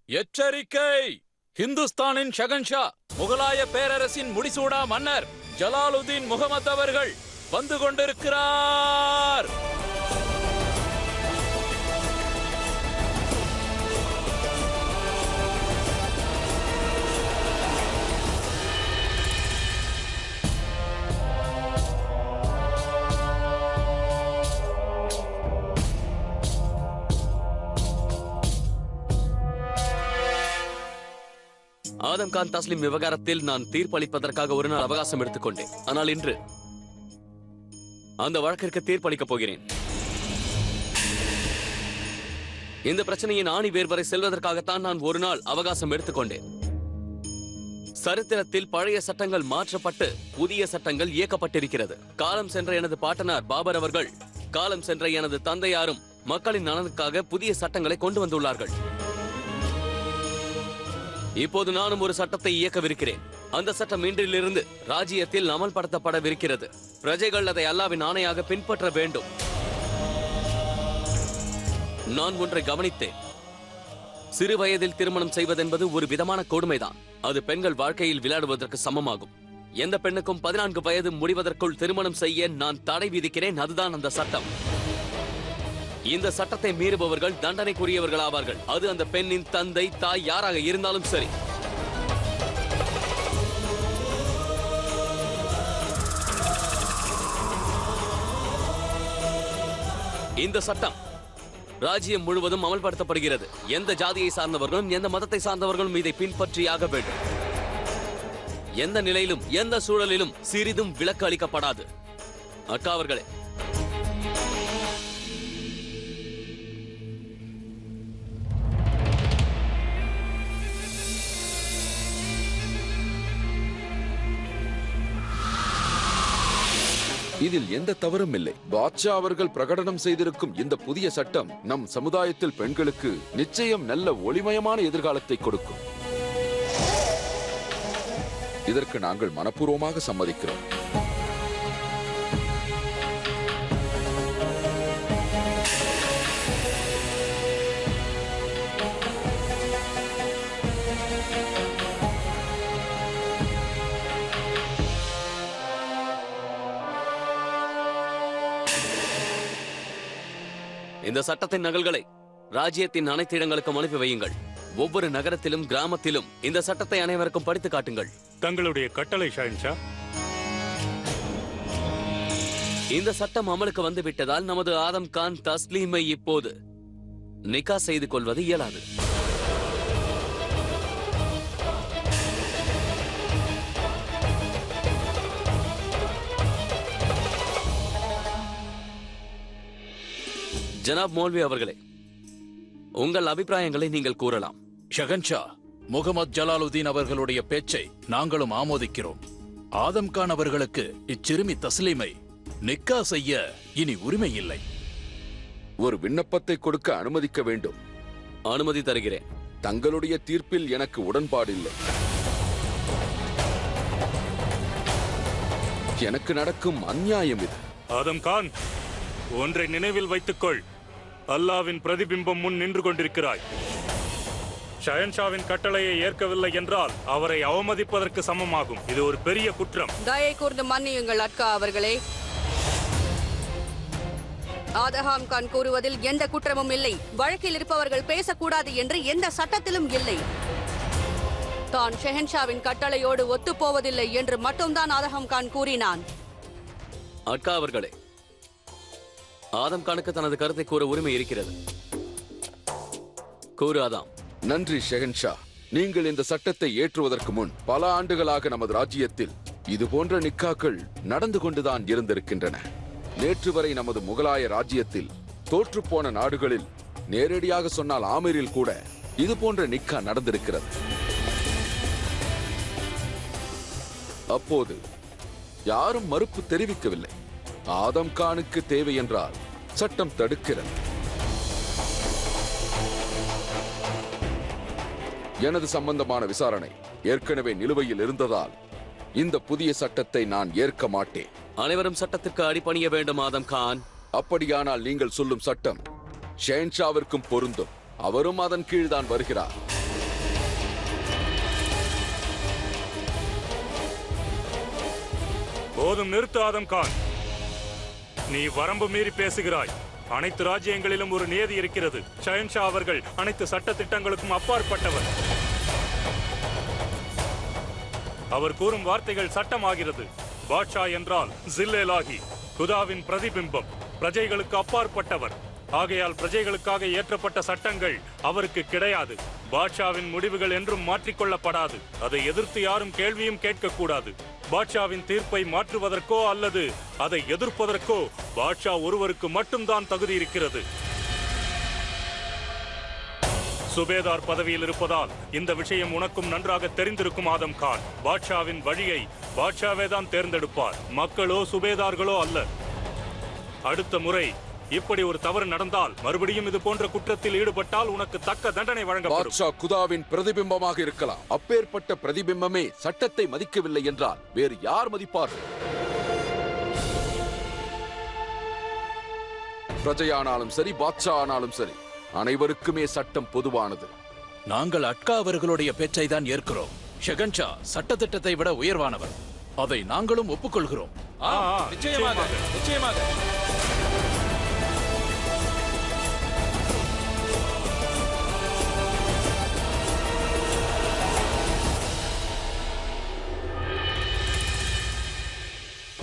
எச்சரிக்கை! ஹிந்துஸ்தானின் ஷகன்ஷா, முகலாய பேரரசின் முடிசூடா மன்னர் ஜலாலுதீன் முகமது அவர்கள் வந்து கொண்டிருக்கிறார். ஆதம் கான் தஸ்லீம் விவகாரத்தில் நான் தீர்ப்பளிப்பதற்காக ஒரு நாள் அவகாசம் எடுத்துக்கொண்டேன். ஆனால் இன்று அந்த வழக்கிற்கு தீர்ப்பளிக்கப் போகிறேன். இந்த பிரச்சனையின் ஆணி வேர் வரை செல்வதற்காகத்தான் நான் ஒரு நாள் அவகாசம் எடுத்துக்கொண்டேன். சரித்திரத்தில் பழைய சட்டங்கள் மாற்றப்பட்டு புதிய சட்டங்கள் இயக்கப்பட்டிருக்கிறது. காலம் சென்ற எனது பாட்டனார் பாபர் அவர்கள், காலம் சென்ற எனது தந்தையாரும் மக்களின் நலனுக்காக புதிய சட்டங்களை கொண்டு வந்துள்ளார்கள். இப்போது நானும் ஒரு சட்டத்தை இயக்கவிருக்கிறேன். அந்த சட்டம் இன்றிலிருந்து ராஜ்யத்தில் அமல்படுத்தப்படவிருக்கிறது. பிரஜைகள் அதை அல்லாவின் ஆணையாக பின்பற்ற வேண்டும். நான் ஒன்றை கவனித்தேன். சிறு வயதில் திருமணம் செய்வதென்பது ஒரு விதமான கொடுமைதான். அது பெண்கள் வாழ்க்கையில் விளையாடுவதற்கு சமமாகும். எந்த பெண்ணுக்கும் 14 வயது முடிவதற்குள் திருமணம் செய்ய நான் தடை விதிக்கிறேன். அதுதான் அந்த சட்டம். இந்த சட்டத்தை மீறுபவர்கள் தண்டனைக்குரியவர்கள் ஆவார்கள். அது அந்த பெண்ணின் தந்தை, தாய், யாராக இருந்தாலும் சரி. இந்த சட்டம் ராஜ்யம் முழுவதும் அமல்படுத்தப்படுகிறது. எந்த ஜாதியை சார்ந்தவர்களும் எந்த மதத்தை சார்ந்தவர்களும் இதை பின்பற்றியாக வேண்டும். எந்த நிலையிலும் எந்த சூழலிலும் சிறிதும் விலக்கு அளிக்கப்படாது. அக்கா அவர்களே, இதில் எந்த தவறும் இல்லை. பாட்ஷா அவர்கள் பிரகடனம் செய்திருக்கும் இந்த புதிய சட்டம் நம் சமுதாயத்தில் பெண்களுக்கு நிச்சயம் நல்ல ஒளிமயமான எதிர்காலத்தை கொடுக்கும். இதற்கு நாங்கள் மனப்பூர்வமாக சம்மதிக்கிறோம். இந்த சட்டத்தின் நகல்களை ராஜ்யத்தின் அனைத்து இடங்களுக்கும் அனுப்பி வையுங்கள். ஒவ்வொரு நகரத்திலும் கிராமத்திலும் இந்த சட்டத்தை அனைவருக்கும் படித்து காட்டுங்கள். தங்களுடைய கட்டளை ஷஹன்ஷா. இந்த சட்டம் அமலுக்கு வந்துவிட்டதால் நமது ஆதம் கான் தஸ்லீமை இப்போது நிக்கா செய்து கொள்வது இயலாது. ஜனாப் மௌல்வி அவர்களே, உங்கள் அபிப்பிராயங்களை நீங்கள் கூறலாம். ஷகன்ஷா, முகமது ஜலாலுதீன் அவர்களுடைய பேச்சை நாங்களும் ஆமோதிக்கிறோம். ஆதம் கான் அவர்களுக்கு இச்சிறுமி தஸ்லீமை நிக்கா செய்ய இனி உரிமை இல்லை. ஒரு விண்ணப்பத்தை கொடுக்க அனுமதிக்க வேண்டும். அனுமதி தருகிறேன். தங்களுடைய தீர்ப்பில் எனக்கு உடன்பாடில்லை. எனக்கு நடக்கும் அநியாயம் இது. ஆதம் கான், ஒன்றை நினைவில் வைத்துக்கொள். அல்லாவின் பிரதிபிம்பம் முன் நின்று கொண்டிருக்கிறாய். ஷஹன்ஷாவின் கட்டளையை ஏற்கவில்லை என்றால் அவரை அவமதிப்பதற்கு சமமாகும். இது ஒரு பெரிய குற்றம். தயை கூர்ந்து மன்னியுங்கள் அக்கா அவர்களே. ஆதம் கான் கூறுவதில் எந்த குற்றமும் இல்லை. வழக்கில் இருப்பவர்கள் பேசக்கூடாது என்று எந்த சட்டத்திலும் இல்லை. தான் ஷஹன்ஷாவின் கட்டளையோடு ஒத்துப்போவதில்லை என்று மட்டும்தான் ஆதம் கான் கூறினான். அக்கா அவர்களே, ஆதம் கானுக்கு தனது கருத்தை கூற உரிமை இருக்கிறது. கூறு ஆதாம். நன்றி ஷெஹன்ஷா. நீங்கள் இந்த சட்டத்தை ஏற்றுவதற்கு முன் பல ஆண்டுகளாக நமது ராஜ்யத்தில் இது போன்ற நிக்காக்கள் நடந்து கொண்டுதான் இருந்திருக்கின்றன. நேற்று வரை நமது முகலாய ராஜ்யத்தில் தோற்றுப்போன நாடுகளில், நேரடியாக சொன்னால் ஆமீரில் கூட இது போன்ற நிக்கா நடந்திருக்கிறது. அப்போது யாரும் மறுப்பு தெரிவிக்கவில்லை. ஆதம் கானுக்கு தேவை என்றால் சட்டம் தடுக்கிறது. எனது சம்பந்தமான விசாரணை ஏற்கனவே நிலுவையில் இருந்ததால் இந்த புதிய சட்டத்தை நான் ஏற்க மாட்டேன். அனைவரும் சட்டத்திற்கு அடிபணிய வேண்டும் ஆதம் கான். அப்படியானால் நீங்கள் சொல்லும் சட்டம் ஷெஹன்ஷாவிற்கும் பொருந்தும். அவரும் அதன் கீழ்தான் வருகிறார். போதும், நிறுத்து ஆதம் கான். நீ வரம்பு மீறி பேசுகிறாய். அனைத்து ராஜ்யங்களிலும் ஒரு நியதி இருக்கிறது. ஷஹன்ஷா அவர்கள் அனைத்து சட்ட திட்டங்களுக்கும் அப்பாற்பட்டவர். அவர் கூறும் வார்த்தைகள் சட்டமாகிறது. பாட்ஷா என்றால் ஜில்லேலாகி, குதாவின் பிரதிபிம்பம், பிரஜைகளுக்கு அப்பாற்பட்டவர். ஆகையால் பிரஜைகளுக்காக இயற்றப்பட்ட சட்டங்கள் அவருக்கு கிடையாது. பாட்ஷாவின் முடிவுகள் என்றும் மாற்றிக்கொள்ளப்படாது. அதை எதிர்த்து யாரும் கேள்வியும் கேட்கக்கூடாது. பாட்ஷாவின் தீர்ப்பை மாற்றுவதற்கோ அல்லது அதை எதிர்ப்பதற்கோ பாட்ஷா ஒருவருக்கு மட்டும்தான் தகுதி இருக்கிறது. சுபேதார் பதவியில் இருப்பதால் இந்த விஷயம் உனக்கும் நன்றாக தெரிந்திருக்கும் ஆதம் கான். பாட்ஷாவின் வழியை பாட்ஷாவே தான் தேர்ந்தெடுப்பார், மக்களோ சுபேதார்களோ அல்ல. அடுத்த முறை இப்படி ஒரு தவறு நடந்தால், மறுபடியும் இது போன்ற குற்றத்தில் ஈடுபட்டால் உனக்கு தக்க தண்டனை வழங்கப்படும். பாட்ஷா குதாவின் பிரதிபிம்பமாக இருக்கலாம். அப்பேற்பட்ட பிரதிபிம்பமே சட்டத்தை மதிக்கவில்லை என்றால் வேறு யார் மதிப்பார்கள்? பிரஜையானாலும் சரி, பாட்ஷா ஆனாலும் சரி, அனைவருக்குமே சட்டம் பொதுவானது. நாங்கள் அட்கா அவர்களுடைய பேச்சை தான் ஏற்கிறோம். ஷெகன்ஷா சட்டத்திட்டத்தை விட உயர்வானவர். அதை நாங்களும் ஒப்புக்கொள்கிறோம். நிச்சயமாக, நிச்சயமாக.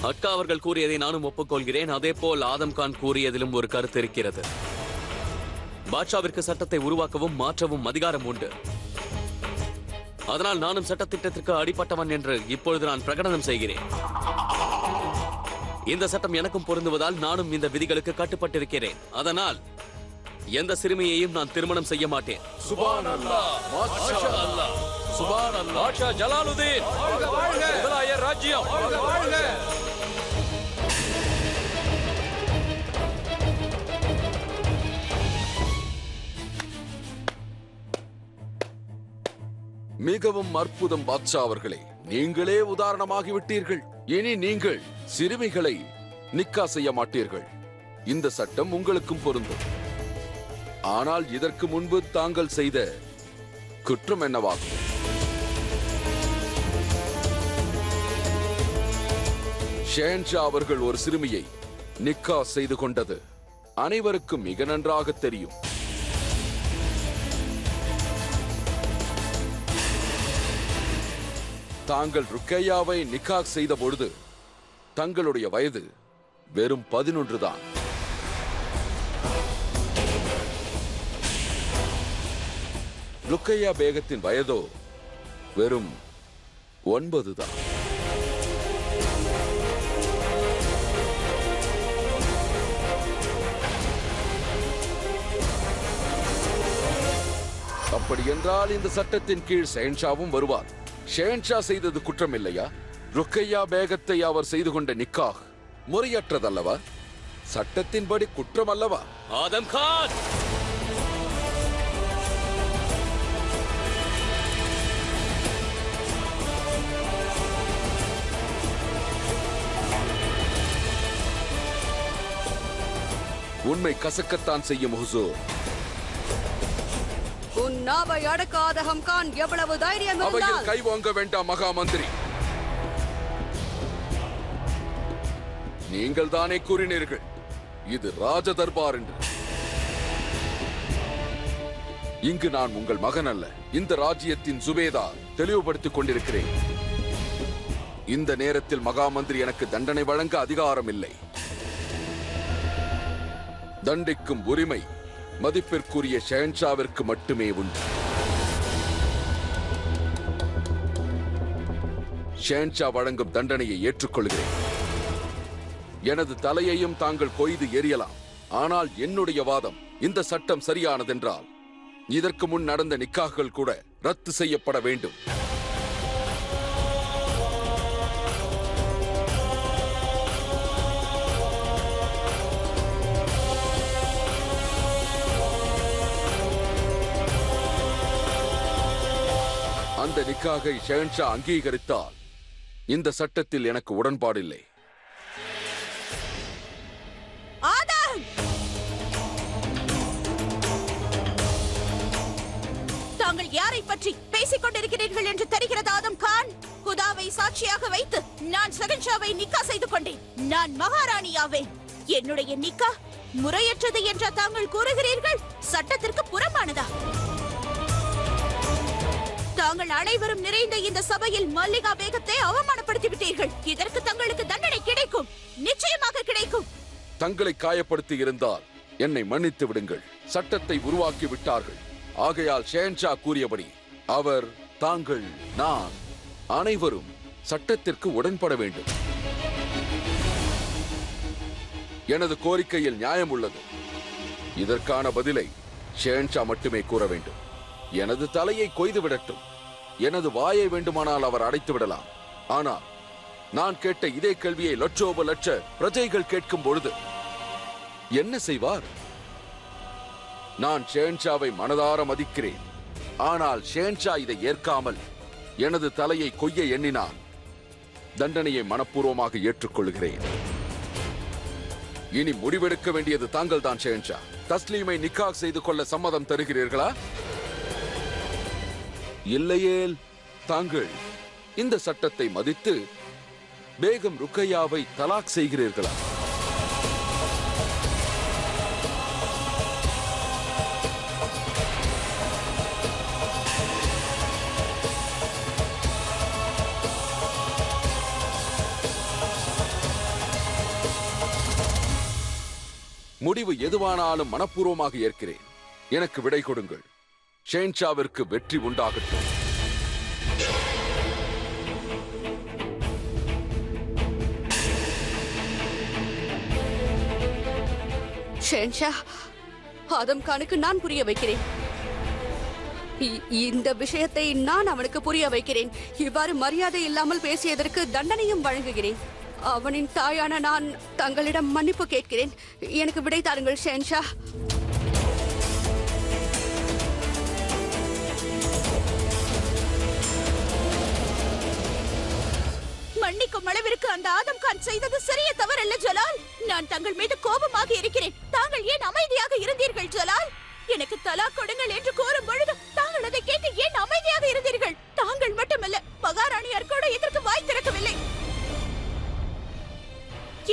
அட்கா அவர்கள் கூறியதை நானும் ஒப்புக்கொள்கிறேன். அதே போல் ஆதம் கான் கூறியதிலும் ஒரு கருத்து இருக்கிறது. பாட்ஷாவிற்கு சட்டத்தை உருவாக்கவும் மாற்றவும் அதிகாரம் உண்டு. அதனால் நானும் சட்டத்திட்டத்திற்கு அடிப்பட்டவன் என்று இப்பொழுது நான் பிரகடனம் செய்கிறேன். இந்த சட்டம் எனக்கும் பொருந்துவதால் நானும் இந்த விதிகளுக்கு கட்டுப்பட்டிருக்கிறேன். அதனால் எந்த சிறுமியையும் நான் திருமணம் செய்ய மாட்டேன். சுப்ஹானல்லாஹ், மாஷாஅல்லாஹ், சுப்ஹானல்லாஹ். பாட்ஷா ஜலாலுதீன் முகலாய ராஜ்யம் மிகவும் அற்புதம் பாட்ஷா அவர்களே. நீங்களே உதாரணமாகிவிட்டீர்கள். இனி நீங்கள் சிறுமிகளை நிக்கா செய்ய மாட்டீர்கள். இந்த சட்டம் உங்களுக்கும் பொருந்தும். ஆனால் இதற்கு முன்பு தாங்கள் செய்த குற்றம் என்னவாகும்? ஷெஹன்ஷா அவர்கள் ஒரு சிறுமியை நிக்கா செய்து கொண்டது அனைவருக்கும் மிக நன்றாக தெரியும். தாங்கள் ருக்கையாவை நிக்கா செய்த பொழுது தங்களுடைய வயது வெறும் 11 தான். ருக்கையா பேகத்தின் வயதோ வெறும் 9 தான். அப்படி என்றால் இந்த சட்டத்தின் கீழ் ஷெஹன்ஷாவும் வருவார். ஷெஹன்ஷா செய்தது குற்றம் இல்லையா? ருக்கையா பேகத்தை அவர் செய்து கொண்ட நிக்காஹ் முறையற்றதல்லவா? சட்டத்தின்படி குற்றம் அல்லவா? ஆதம் கான், உண்மை கசக்கத்தான் செய்யும் ஹுசூர். உன் நாவை அடக்காத ஹம்கான், எவ்வளவு தைரியம் அவையில் இருந்தால் கை வாங்க வேண்டாம் மகா மந்திரி. நீங்கள் தானே கூறினீர்கள் இது ராஜ தர்பார் என்று. இங்கு நான் உங்கள் மகன் அல்ல, இந்த ராஜ்யத்தின் சுபேதார். தெளிவுபடுத்திக் கொண்டிருக்கிறேன். இந்த நேரத்தில் மகா மந்திரி எனக்கு தண்டனை வழங்க அதிகாரம் இல்லை. தண்டிக்கும் உரிமை மதிப்பிற்குரிய ஷெஹன்ஷாவிற்கு மட்டுமே உண்டு. ஷெஹன்ஷா வழங்கும் தண்டனையை ஏற்றுக்கொள்கிறேன். எனது தலையையும் தாங்கள் கொய்து எறியலாம். ஆனால் என்னுடைய வாதம், இந்த சட்டம் சரியானதென்றால் இதற்கு முன் நடந்த நிக்காஹ்கள் கூட ரத்து செய்யப்பட வேண்டும். அந்த நிக்காகை ஷெஹன்ஷா அங்கீகரித்தால் இந்த சட்டத்தில் எனக்கு உடன்பாடில்லை. தாங்கள் நீங்கள் யாரை பற்றி பேசிக் கொண்டிருக்கிறீர்கள் என்று தெரிகிறது ஆதம் கான். குதாவை சாட்சியாக வைத்து நான் ஷெஹன்ஷாவை நிக்கா செய்து கொண்டேன். நான் மகாராணியாவேன். என்னுடைய நிக்கா முறையற்றது என்று தாங்கள் கூறுகிறீர்கள். சட்டத்திற்கு புறம்பானதா? தாங்கள் அனைவரும் நிறைந்த இந்த சபையில் மல்லிகா பேகத்தை அவமானப்படுத்தி விட்டீர்கள். இதற்கு தங்களுக்கு தண்டனை கிடைக்கும், நிச்சயமாக கிடைக்கும். தங்களை காயப்படுத்தி இருந்தால் என்னை மன்னித்து விடுங்கள். சட்டத்தை உருவாக்கி விட்டார்கள். ஆகையால் ஷெஹன்ஷா கூறியபடி அவர், தாங்கள், நான் அனைவரும் சட்டத்திற்கு உடன்பட வேண்டும். எனது கோரிக்கையில் நியாயம் உள்ளது. இதற்கான பதிலை ஷெஹன்ஷா மட்டுமே கூற வேண்டும். எனது தலையை கொய்து விடட்டும். எனது வாயை வேண்டுமானால் அவர் அடைத்து விடலாம். ஆனால் நான் கேட்ட இதே கேள்வியை லட்சோப லட்ச பிரஜைகள் கேட்கும் பொழுது என்ன செய்வார்? நான் ஷெஹன்ஷாவை மனதார மதிக்கிறேன். ஆனால் ஷெஹன்ஷா இதை ஏற்காமல் எனது தலையை கொய்ய எண்ணினால் தண்டனையை மனப்பூர்வமாக ஏற்றுக்கொள்கிறேன். இனி முடிவெடுக்க வேண்டியது தாங்கள் தான் ஷெஹன்ஷா. தஸ்லீமை நிக்காஹ் செய்து கொள்ள சம்மதம் தருகிறீர்களா? இல்லையேல் தாங்கள் இந்த சட்டத்தை மதித்து பேகம் ருக்கையாவை தலாக் செய்கிறீர்களா? முடிவு எதுவானாலும் மனப்பூர்வமாக ஏற்கிறேன். எனக்கு விடை கொடுங்கள். ஷெஹன்ஷாவிற்கு வெற்றி உண்டாகட்டும். ஷெஹன்ஷா, ஆதம் கானுக்கு நான் புரிய வைக்கிறேன். இந்த விஷயத்தை நான் அவனுக்கு புரிய வைக்கிறேன். இவ்வாறு மரியாதை இல்லாமல் பேசியதற்கு தண்டனையும் வழங்குகிறேன். அவனின் தாயான நான் தங்களிடம் மன்னிப்பு கேட்கிறேன். எனக்கு விடை தாருங்கள் ஷெஹன்ஷா. மன்னிக்கும் அளவிற்கு அந்த ஆதம் கான் செய்தது சிறிய தவறல்ல ஜலால். நான் தங்கள் மீது கோபமாக இருக்கிறேன். தாங்கள் ஏன் அமைதியாக இருந்தீர்கள் ஜலால்? எனக்கு தலாக் கொடுங்கள் என்று கூறும் பொழுது தாங்கள் அதை கேட்டு ஏன் அமைதியாக இருந்தீர்கள்? தாங்கள் மட்டுமல்ல, மகாராணியார் கூட இதற்கு வாய் திறக்கவில்லை.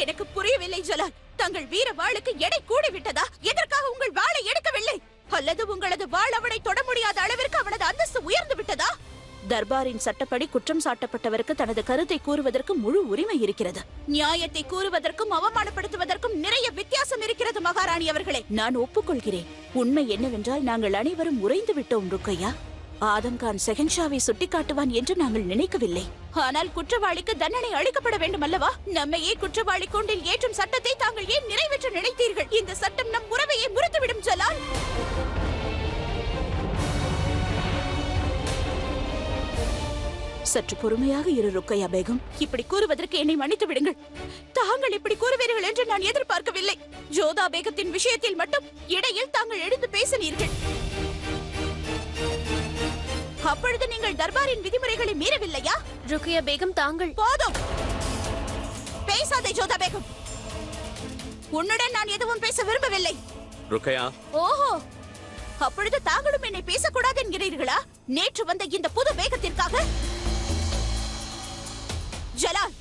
எனக்கு புரியவில்லை ஜலால். தங்கள் வீர வாளுக்கு எடை கூடிவிட்டதா? எதற்காக உங்கள் வாளை எடுக்கவில்லை? அல்லது உங்களது வாள் அவனை தொட முடியாத அளவிற்கு அவனது அந்தஸ்து உயர்ந்து விட்டதா? தர்பாரின் சட்டப்படி குற்றம் சாட்டப்பட்டவருக்கு தனது கருத்தை கூறுவதற்கு முழு உரிமை இருக்கிறது. நியாயத்தை கூறுவதற்கும் அவமானப்படுத்துவதற்கும் நிறைய வித்தியாசம் இருக்கிறது மகாராணி அவர்களே. நான் ஒப்புக்கொள்கிறேன். உண்மை என்னவென்றால் நாங்கள் அனைவரும் உறைந்து விட்டோம் ருக்கையா. ஆதம் கான் ஷெஹன்ஷாவை சுட்டிக்காட்டுவான் என்று நாங்கள் நினைக்கவில்லை. ஆனால் குற்றவாளிக்கு தண்டனை அளிக்கப்பட வேண்டும் அல்லவா? நம்மையே குற்றவாளி கூண்டில் ஏற்றும் சட்டத்தை தாங்கள் ஏன் நிறைவேற்ற நினைத்தீர்கள்? இந்த சட்டம் நம் உறவையை முறித்துவிடும் ஜலால். சற்று பொறுமையாக இரு ருக்கையா பேகம். இப்படி கூறுவதற்கு என்னை மன்னித்து விடுங்கள். தாங்கள் இப்படி கூறுவீர்கள் என்று நான் எதிர்பார்க்கவில்லை. ஜோதா பேகத்தின் விஷயத்தில் மட்டும் இடையில் தாங்கள் எடுத்து பேசினீர்கள். அப்பொழுது நீங்கள் தர்பாரின் விதிமுறைகளை மீறவில்லையா? ருக்கையா பேகம், தாங்கள் போதும். பேசாதே ஜோதா பேகம். உன்னுடன் நான் எதுவும் பேச விரும்பவில்லை. ருக்கையா, ஓஹோ, அப்பொழுது தாங்களும் என்னை பேசக்கூடாது என்கிறீர்களா? நேற்று வந்த இந்த புது வேகத்திற்காக? ஜலால்,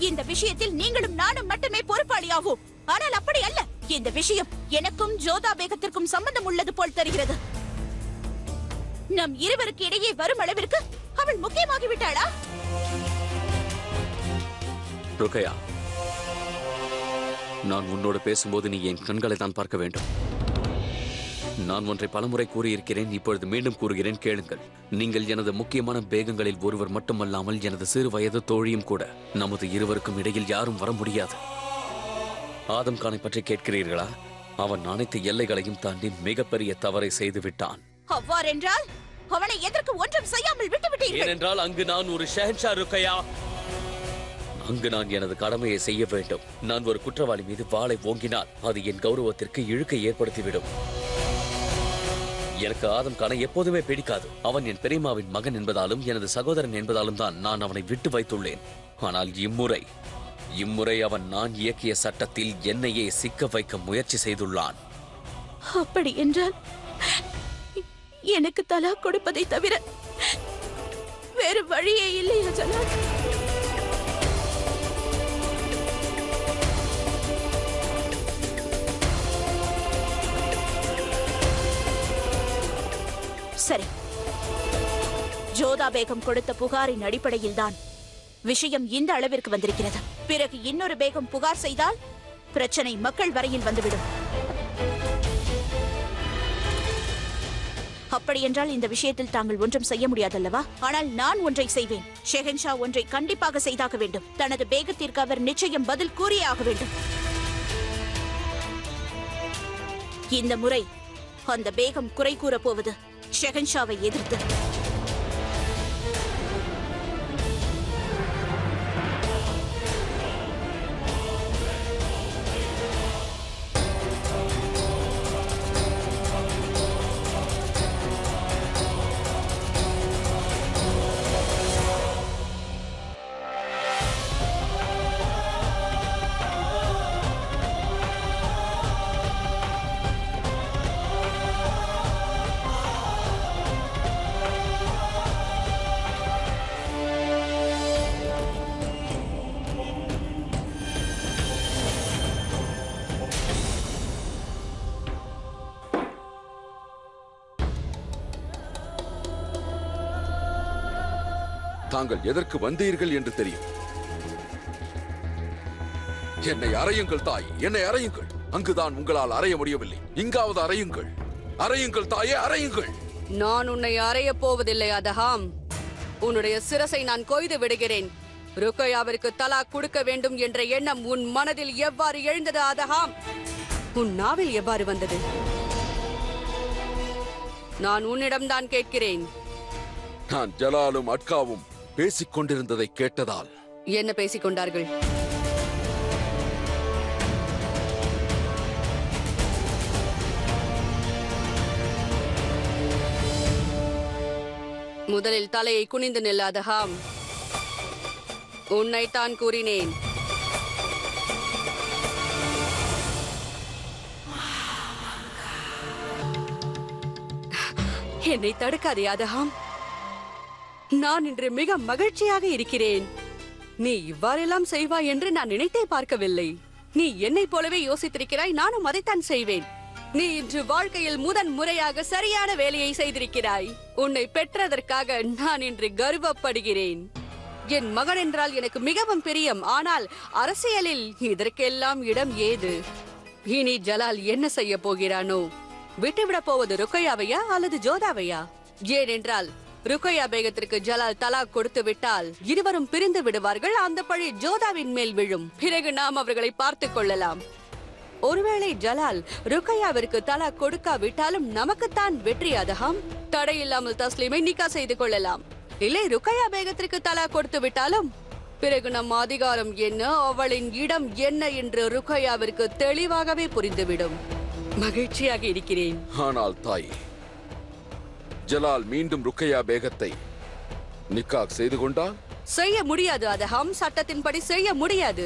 இந்த விஷயத்தில் நீங்களும் நானும் மட்டுமே பொறுப்பாளியாகும். ஆனால் அப்படி அல்ல. இந்த விஷயம் எனக்கும் ஜோதா பேகத்திற்கும் சம்பந்தம் உள்ளது போல் தெரிகிறது. நம் இருவருக்கு இடையே வரும் அளவிற்கு அவள் முக்கியமாகிவிட்டாளா? ருக்கையா, நான் உன்னோடு பேசும்போது நீ என் கண்களை தான் பார்க்க வேண்டும். நான் ஒன்றை பலமுறை கூறியிருக்கிறேன், இப்பொழுது மீண்டும் கூறுகிறேன், கேளுங்கள். நீங்கள் எனது முக்கியமான பேகங்களில் ஒருவர் மட்டுமல்லாமல் எனது சிறு வயது தோழியும் கூட. நமது இருவருக்கும் இடையில் யாரும் வர முடியாது. ஆதம் கானை பற்றி கேட்கிறீர்களா? அவன் அனைத்து எல்லைகளையும் தாண்டி மிகப்பெரிய தவறை செய்து விட்டான். அவ்வாறென்றால் அவனை எதற்கு ஒன்றும் செய்யாமல் விட்டுவிட்டீர்கள்? ஏனென்றால் அங்கு நான் ஒரு ஷெஹன்ஷா ருக்கையா. அங்கு நான் எனது கடமையை செய்ய வேண்டும். நான் ஒரு குற்றவாளி மீது வாளை ஓங்கினால் அது என் கௌரவத்திற்கு இழுக்கை ஏற்படுத்திவிடும். எனக்கு ஆதம் கானை எப்போதுமே பிடிக்காது. அவன் என் பெரியம்மாவின் மகன் என்பதாலும் எனது சகோதரன் என்பதாலும் தான் நான் அவனை விட்டு வைத்துள்ளேன். ஆனால் இம்முறை அவன் நான் இயக்கிய சட்டத்தில் என்னையே சிக்க வைக்க முயற்சி செய்துள்ளான். அப்படி என்றால் எனக்கு தலாக் கொடுப்பதை தவிர வேறு வழியே இல்லையா ஜலால்? சரி, ஜோதா பேகம் கொடுத்த புகாரின் அடிப்படையில்தான் விஷயம் இந்த அளவிற்கு வந்திருக்கிறது. பிறகு இன்னொரு பேகம் புகார் செய்தால் பிரச்சனை மக்கள் வரையில் வந்துவிடும். அப்படியென்றால் இந்த விஷயத்தில் தாங்கள் ஒன்றும் செய்ய முடியாதல்லவா? ஆனால் நான் ஒன்றை செய்வேன். ஷெஹன்ஷா ஒன்றை கண்டிப்பாக செய்தாக வேண்டும். தனது பேகத்திற்கு அவர் நிச்சயம் பதில் கூறியே ஆக வேண்டும். இந்த முறை அந்த பேகம் குறை கூறப் போவது ஷெஹன்ஷாவை எதிர்த்து. தாங்கள் எதற்கு வந்தீர்கள் என்று தெரியும். என்னை அறையுங்கள் தாய், என்னை அறையுங்கள். அங்குதான் உங்களால் அறைய முடியவில்லை. இங்காவது அறையுங்கள். அறையுங்கள் தாயே, அறையுங்கள். நான் உன்னை அறையப் போவதில்லை அதஹாம். உன்னுடைய சிரசை நான் கொய்து விடுகிறேன். ருக்கையாவிற்கு தலாக் கொடுக்க வேண்டும் என்ற எண்ணம் உன் மனதில் எவ்வாறு எழுந்தது அதஹாம்? உன் நாவில் எவ்வாறு வந்தது? நான் உன்னிடம்தான் கேட்கிறேன். நான் ஜலாலும் அட்காவும் பேசிக் கொண்டிருந்ததை கேட்டதால். என்ன பேசிக் கொண்டார்கள்? முதலில் தலையை குனிந்து நில்லாதஹாம். உன்னைத்தான் கூறினேன். என்னை தடுக்காதே அதஹாம். நான் இன்று மிக மகிழ்ச்சியாக இருக்கிறேன். நீ இவ்வாறெல்லாம் செய்வாய் என்று நான் நினைத்தே பார்க்கவில்லை. நீ என்னைப் போலவே யோசித்திருக்கிறாய், நானும் அதைத்தான் செய்வேன். நீ இன்று வாழ்க்கையில் முதன் முறையாக சரியான வேலையை செய்திருக்கிறாய். உன்னை பெற்றதற்காக நான் இன்று கர்வப்படுகிறேன். என் மகன் என்றால் எனக்கு மிகவும் பிரியம். ஆனால் அரசியலில் இதற்கெல்லாம் இடம் ஏது? இனி ஜலால் என்ன செய்ய போகிறானோ? விட்டுவிடப் போவது ருக்கையாவையா அல்லது ஜோதாவையா? ஏனென்றால் ருக்கையா பேகத்திற்கு ஜலால் தலாக் கொடுத்து விட்டால் இருவரும் பிரிந்து விடுவார்கள். அந்த பழி ஜோதாவின் மேல் விழும். பிறகு நாம் அவர்களை பார்த்துக் கொள்ளலாம். ஒருவேளை ஜலால் ருக்கையாவிற்கு தலாக் கொடுக்காவிட்டாலும் நமக்குத்தான் வெற்றி அதஹாம். தடையில்லாமல் தஸ்லீமை நிக்கா செய்து கொள்ளலாம். இல்லை, ருக்கையா பேகத்திற்கு தலாக் கொடுத்து விட்டாலும் பிறகு நம் அதிகாரம் என்ன, அவளின் இடம் என்ன என்று ருக்கையாவிற்கு தெளிவாகவே புரிந்துவிடும். மகிழ்ச்சியாக இருக்கிறேன். ஆனால் தாய், ஜலால் மீண்டும் ருக்கையா பேகத்தை நிக்காஹ் செய்து கொண்டால்? செய்ய முடியாது அதஹாம். சட்டத்தின்படி செய்ய முடியாது.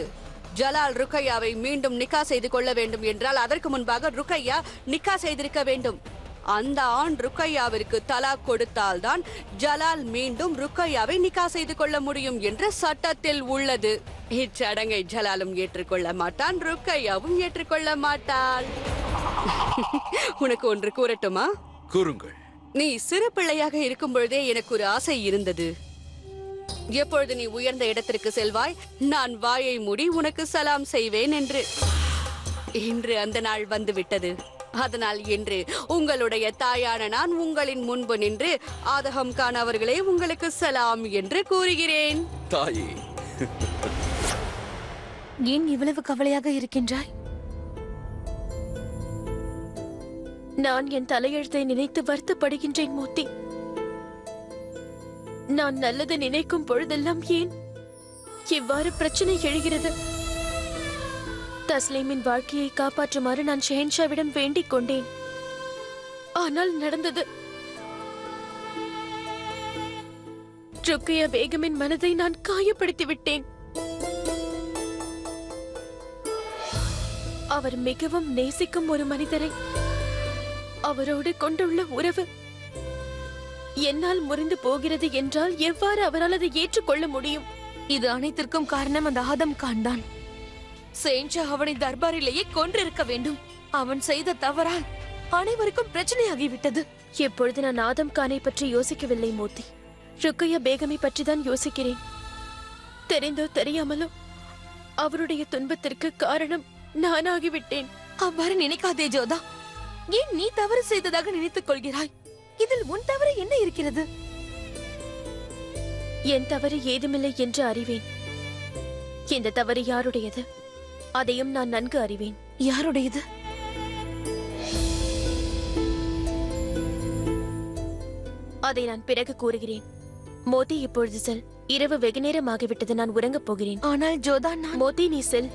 ஜலால் ருக்கையாவை மீண்டும் நிக்கா செய்து கொள்ள வேண்டும் என்றால் அதற்கு முன்பாக ருக்கையா நிக்கா செய்திருக்க வேண்டும். அந்த ஆண் ருக்கையாவிற்கு தலாக் கொடுத்தால்தான் ஜலால் மீண்டும் ருக்கையாவை நிக்கா செய்து கொள்ள முடியும் என்று சட்டத்தில் உள்ளது. இச்சடங்கை ஜலாலும் ஏற்றுக்கொள்ள மாட்டான், ருக்கையாவும் ஏற்றுக்கொள்ள மாட்டாள். உனக்கு ஒன்று கூறட்டுமா? கூறுங்கள். நீ சிறு பிள்ளையாக இருக்கும் பொழுதே எனக்கு ஒரு ஆசை இருந்தது. எப்பொழுது நீ உயர்ந்த இடத்திற்கு செல்வாய், நான் வாயை மூடி உனக்கு சலாம் செய்வேன் என்று. இன்று அந்த நாள் வந்துவிட்டது. அதனால் இன்று உங்களுடைய தாயான நான் உங்களின் முன்பு நின்று ஆதகம் கான் அவர்களே உங்களுக்கு சலாம் என்று கூறுகிறேன். தாயே, ஏன் இவ்வளவு கவலையாக இருக்கின்றாய்? நான் என் தலையெழுத்தை நினைத்து வருத்தப்படுகின்றேன் மூர்த்தி. நான் நல்லது நினைக்கும் பொழுதெல்லாம் ஏன் இவ்வாறு பிரச்சனை எழுகிறது? தஸ்லீமின் வாழ்க்கையை காப்பாற்றுமாறு நான் ஷெஹன்ஷாவிடம் வேண்டிக் கொண்டேன். ஆனால் நடந்தது, ருக்கையா பேகமின் மனதை நான் காயப்படுத்தி விட்டேன். அவர் மிகவும் நேசிக்கும் ஒரு மனிதரை, அவரோடு கொண்டுள்ள உறவு என்னால் முறிந்து போகிறது என்றால் எவ்வாறு அவரால் அதை ஏற்றுக்கொள்ள முடியும்? இது அனைத்திற்கும் காரணம் அந்த ஆதம் கான் தான். சேஞ்சா அவனை தர்பாரிலேயே கொன்றிருக்க வேண்டும். அவன் செய்த தவறால் அனைவருக்கும் பிரச்சனையாகிவிட்டது. எப்பொழுது நான் ஆதம் கானை பற்றி யோசிக்கவில்லை மோத்தி. ருக்கையா பேகமை பற்றி தான் யோசிக்கிறேன். தெரிந்தோ தெரியாமலோ அவருடைய துன்பத்திற்கு காரணம் நானாகிவிட்டேன். அவ்வாறு நினைக்காதே ஜோதா. ஏன் நீ தவறு செய்ததாக நினைத்துக் கொள்கிறாய்? இதில் உன் தவறு என்ன இருக்கிறது? என் தவறு ஏதுமில்லை என்று அறிவேன். இந்த தவறு யாருடையது அதையும் நான் நன்கு அறிவேன். யாருடையது? அதை நான் பிறகு கூறுகிறேன். மோதி, இப்பொழுது செல். இரவு வெகு நேரம் ஆகிவிட்டது. நான் உறங்கப் போகிறேன். ஆனால் ஜோதா, மோதி நீ செல்.